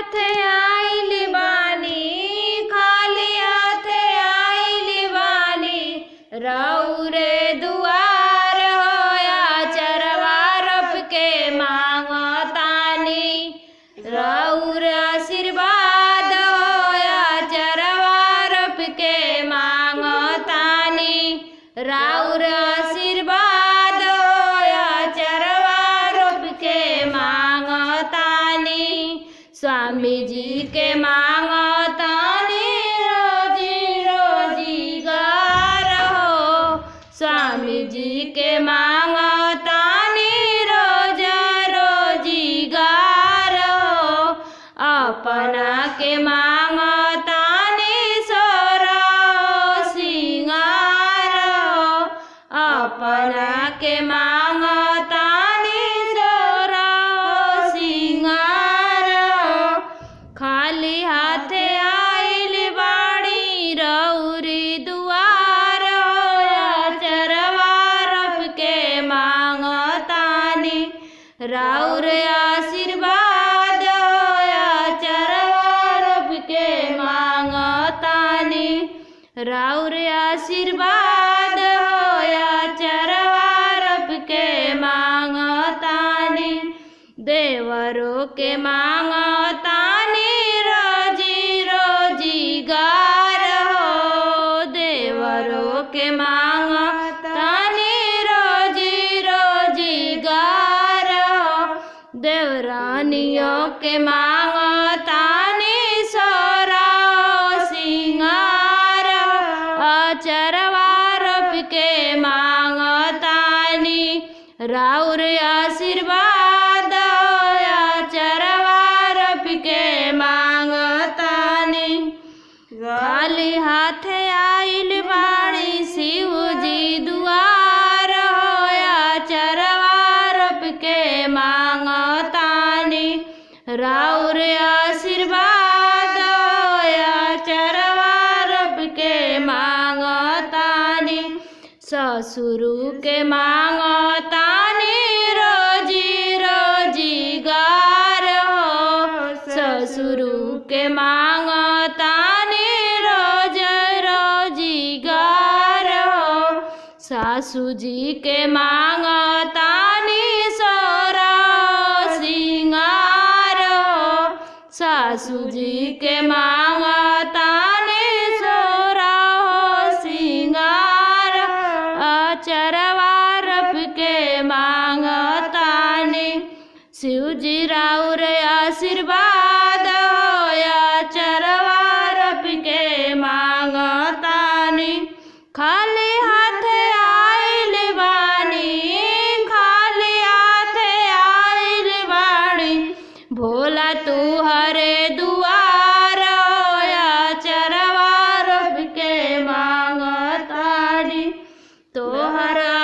हाथ आइल बानी, खाली हाथ आइल बानी, रौरे दुआर होया चरवा रब के मांगतानी, रौर आशीर्वाद होया चरवा रब के मांगतानी, रौर आशीर्वाद होया चरवा रब के मांगतानी, स्वामी जी के मांगतानी रोजी रोजीगार हो, स्वामी जी के मांगतानी रोज रोजीगार हो, अपना के मांगतानी सोरा सिंगार हो, अपना के मांगतानी सोरा सिंगार हो, खाली हाथ आइल बाड़ी रौरी दुआर होया चरवा रब के मांगतानी, रौर आशीर्वाद होया चरवा रब के मांगतानी, रौर आशीर्वाद होया चरवा रब के मांगतानी, देवरों के मांगतानी रोजी रोजीगार हो, देवरों के मांगतानी रोजी रोजीगार हो, देवरानियों के मांगतानी सोरा सिंगार हो, चरवा रब के मांगतानी, रौर आशीर्वाद होया चरवा रब के मांगतानी, खाली हाथ आइल बाड़ी शिव जी दुआर होया चरवा रब के मांगतानी, रौर आशीर्वाद होया चरवा रब के मांगतानी, ससुरु के मांगतानी रोजी रोजीगार हो, ससुरु के मांगतानी रोज रोजीगार हो, सासू जी के मांगतानी सोरा सिंगार हो, सासू जी के मांगतानी सोरा सिंगार, चरवा रब के मांगतानी, शिव जी रौर आशीर्वाद होया चरवा रब के मांगतानी, खाली हाथ आइल बानी, खाली हाथ आइल बानी, भोला तू हरे दुआर होया चरवा रब के मांगतानी, तोहरा